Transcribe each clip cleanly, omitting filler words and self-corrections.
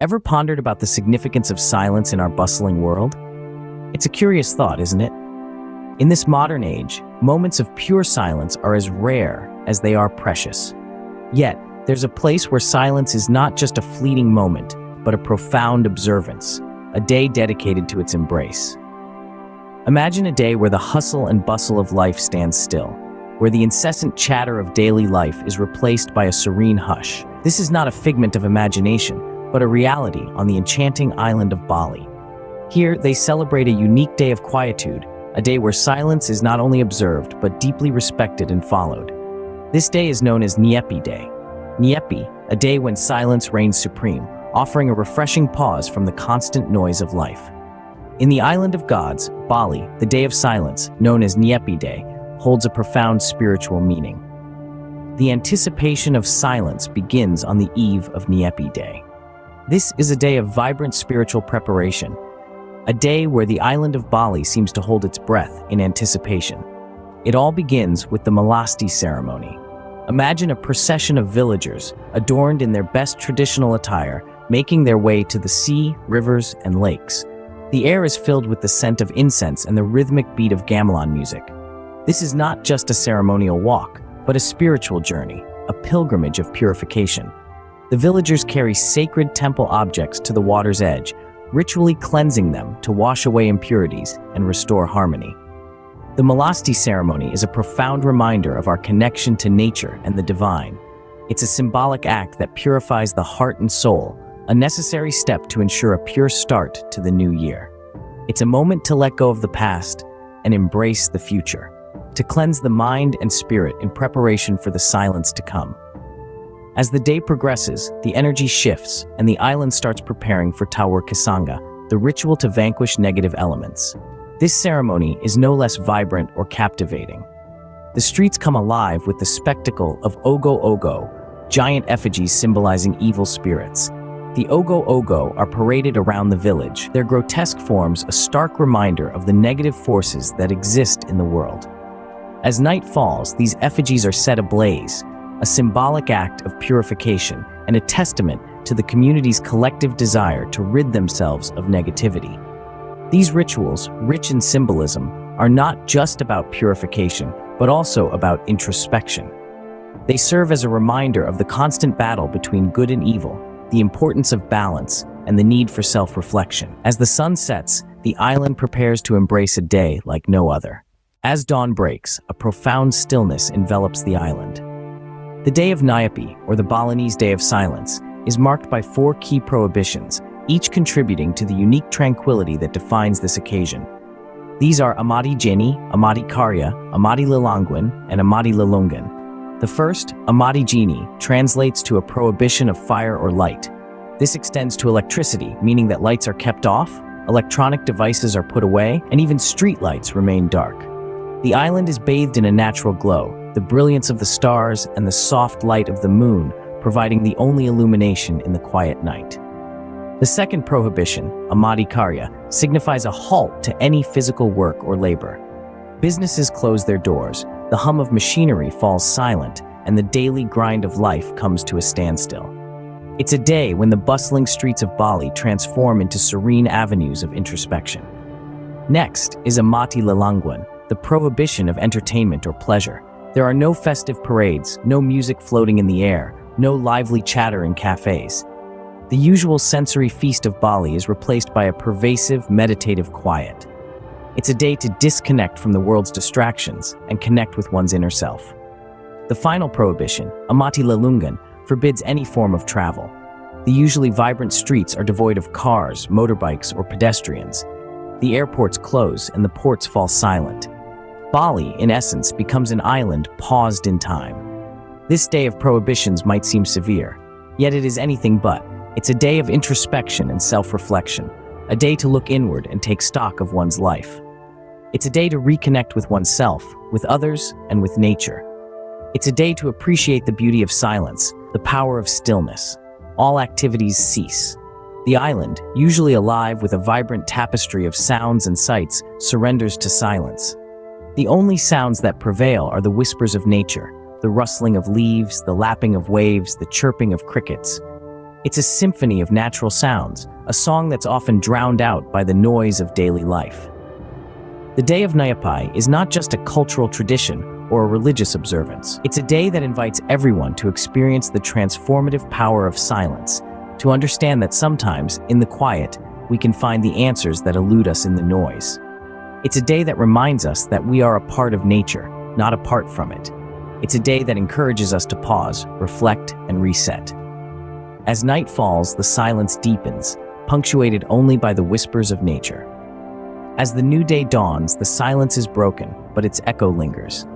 Ever pondered about the significance of silence in our bustling world? It's a curious thought, isn't it? In this modern age, moments of pure silence are as rare as they are precious. Yet, there's a place where silence is not just a fleeting moment, but a profound observance, a day dedicated to its embrace. Imagine a day where the hustle and bustle of life stands still, where the incessant chatter of daily life is replaced by a serene hush. This is not a figment of imagination, but a reality on the enchanting island of Bali. Here, they celebrate a unique day of quietude, a day where silence is not only observed, but deeply respected and followed. This day is known as Nyepi Day. Nyepi, a day when silence reigns supreme, offering a refreshing pause from the constant noise of life. In the island of gods, Bali, the day of silence, known as Nyepi Day, holds a profound spiritual meaning. The anticipation of silence begins on the eve of Nyepi Day. This is a day of vibrant spiritual preparation, a day where the island of Bali seems to hold its breath in anticipation. It all begins with the Malasti ceremony. Imagine a procession of villagers, adorned in their best traditional attire, making their way to the sea, rivers, and lakes. The air is filled with the scent of incense and the rhythmic beat of gamelan music. This is not just a ceremonial walk, but a spiritual journey, a pilgrimage of purification. The villagers carry sacred temple objects to the water's edge, ritually cleansing them to wash away impurities and restore harmony. The Malasti ceremony is a profound reminder of our connection to nature and the divine. It's a symbolic act that purifies the heart and soul, a necessary step to ensure a pure start to the new year. It's a moment to let go of the past and embrace the future, to cleanse the mind and spirit in preparation for the silence to come. As the day progresses, the energy shifts and the island starts preparing for Tawur Kisanga, the ritual to vanquish negative elements. This ceremony is no less vibrant or captivating. The streets come alive with the spectacle of Ogo Ogo, giant effigies symbolizing evil spirits. The Ogo Ogo are paraded around the village, their grotesque forms a stark reminder of the negative forces that exist in the world. As night falls, these effigies are set ablaze, a symbolic act of purification and a testament to the community's collective desire to rid themselves of negativity. These rituals, rich in symbolism, are not just about purification, but also about introspection. They serve as a reminder of the constant battle between good and evil, the importance of balance, and the need for self-reflection. As the sun sets, the island prepares to embrace a day like no other. As dawn breaks, a profound stillness envelops the island. The Day of Nyepi, or the Balinese Day of Silence, is marked by 4 key prohibitions, each contributing to the unique tranquility that defines this occasion. These are Amati Jeni, Amati Karya, Amati Lilangwin, and Amati Lilungan. The first, Amati Jeni, translates to a prohibition of fire or light. This extends to electricity, meaning that lights are kept off, electronic devices are put away, and even street lights remain dark. The island is bathed in a natural glow, the brilliance of the stars and the soft light of the moon providing the only illumination in the quiet night. The second prohibition, Amati Karya, signifies a halt to any physical work or labor. Businesses close their doors, the hum of machinery falls silent, and the daily grind of life comes to a standstill. It's a day when the bustling streets of Bali transform into serene avenues of introspection. Next is Amati Lilangwan, the prohibition of entertainment or pleasure. There are no festive parades, no music floating in the air, no lively chatter in cafes. The usual sensory feast of Bali is replaced by a pervasive, meditative quiet. It's a day to disconnect from the world's distractions and connect with one's inner self. The final prohibition, Amati Lilungan, forbids any form of travel. The usually vibrant streets are devoid of cars, motorbikes, or pedestrians. The airports close and the ports fall silent. Bali, in essence, becomes an island paused in time. This day of prohibitions might seem severe, yet it is anything but. It's a day of introspection and self-reflection, a day to look inward and take stock of one's life. It's a day to reconnect with oneself, with others, and with nature. It's a day to appreciate the beauty of silence, the power of stillness. All activities cease. The island, usually alive with a vibrant tapestry of sounds and sights, surrenders to silence. The only sounds that prevail are the whispers of nature, the rustling of leaves, the lapping of waves, the chirping of crickets. It's a symphony of natural sounds, a song that's often drowned out by the noise of daily life. The Day of Nyepi is not just a cultural tradition or a religious observance. It's a day that invites everyone to experience the transformative power of silence, to understand that sometimes, in the quiet, we can find the answers that elude us in the noise. It's a day that reminds us that we are a part of nature, not apart from it. It's a day that encourages us to pause, reflect, and reset. As night falls, the silence deepens, punctuated only by the whispers of nature. As the new day dawns, the silence is broken, but its echo lingers.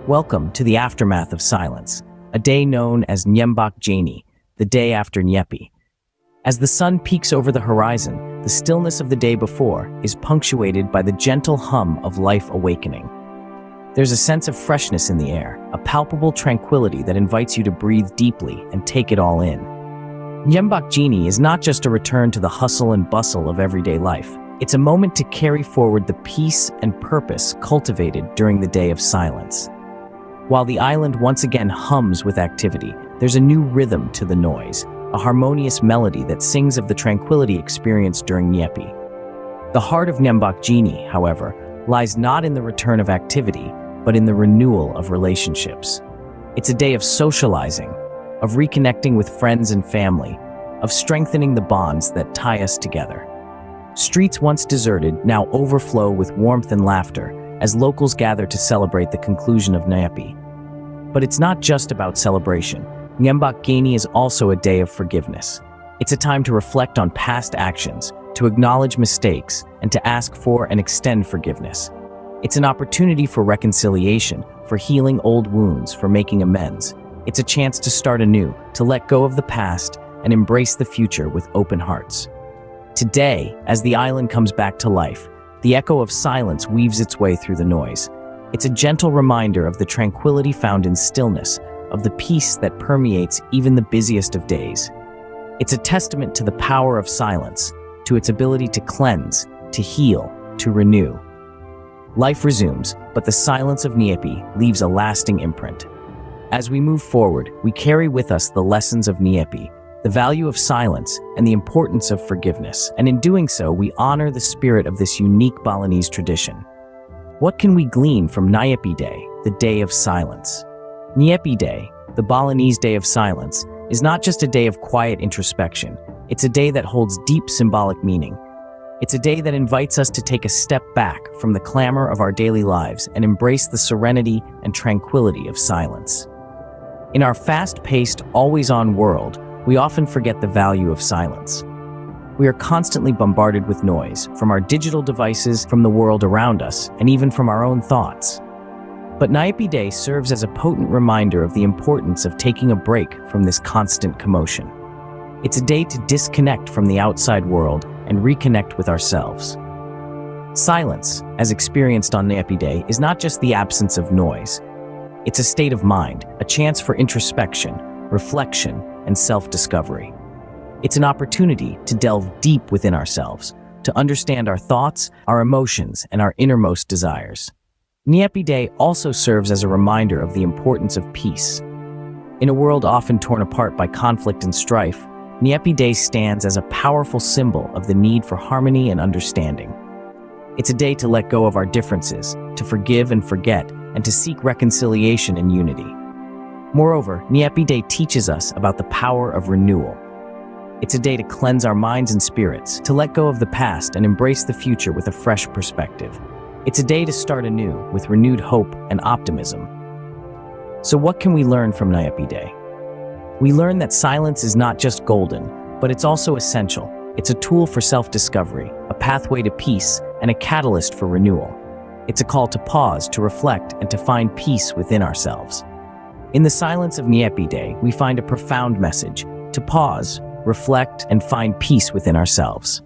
Welcome to the aftermath of silence, a day known as Nyepi, the day after Nyepi. As the sun peaks over the horizon, the stillness of the day before is punctuated by the gentle hum of life awakening. There's a sense of freshness in the air, a palpable tranquility that invites you to breathe deeply and take it all in. Nyepi is not just a return to the hustle and bustle of everyday life. It's a moment to carry forward the peace and purpose cultivated during the day of silence. While the island once again hums with activity, there's a new rhythm to the noise, a harmonious melody that sings of the tranquility experienced during Nyepi. The heart of Nyepi, however, lies not in the return of activity, but in the renewal of relationships. It's a day of socializing, of reconnecting with friends and family, of strengthening the bonds that tie us together. Streets once deserted now overflow with warmth and laughter as locals gather to celebrate the conclusion of Nyepi. But it's not just about celebration. Nyepi is also a day of forgiveness. It's a time to reflect on past actions, to acknowledge mistakes, and to ask for and extend forgiveness. It's an opportunity for reconciliation, for healing old wounds, for making amends. It's a chance to start anew, to let go of the past and embrace the future with open hearts. Today, as the island comes back to life, the echo of silence weaves its way through the noise. It's a gentle reminder of the tranquility found in stillness, of the peace that permeates even the busiest of days. It's a testament to the power of silence, to its ability to cleanse, to heal, to renew. Life resumes, but the silence of Nyepi leaves a lasting imprint. As we move forward, we carry with us the lessons of Nyepi, the value of silence, and the importance of forgiveness. And in doing so, we honor the spirit of this unique Balinese tradition. What can we glean from Nyepi Day, the Day of Silence? Nyepi Day, the Balinese Day of Silence, is not just a day of quiet introspection. It's a day that holds deep symbolic meaning. It's a day that invites us to take a step back from the clamor of our daily lives and embrace the serenity and tranquility of silence. In our fast-paced, always-on world, we often forget the value of silence. We are constantly bombarded with noise, from our digital devices, from the world around us, and even from our own thoughts. But Nyepi Day serves as a potent reminder of the importance of taking a break from this constant commotion. It's a day to disconnect from the outside world and reconnect with ourselves. Silence, as experienced on Nyepi Day, is not just the absence of noise. It's a state of mind, a chance for introspection, reflection, and self-discovery. It's an opportunity to delve deep within ourselves, to understand our thoughts, our emotions, and our innermost desires. Nyepi Day also serves as a reminder of the importance of peace. In a world often torn apart by conflict and strife, Nyepi Day stands as a powerful symbol of the need for harmony and understanding. It's a day to let go of our differences, to forgive and forget, and to seek reconciliation and unity. Moreover, Nyepi Day teaches us about the power of renewal. It's a day to cleanse our minds and spirits, to let go of the past and embrace the future with a fresh perspective. It's a day to start anew with renewed hope and optimism. So what can we learn from Nyepi Day? We learn that silence is not just golden, but it's also essential. It's a tool for self-discovery, a pathway to peace, and a catalyst for renewal. It's a call to pause, to reflect, and to find peace within ourselves. In the silence of Nyepi Day, we find a profound message: to pause, reflect, and find peace within ourselves.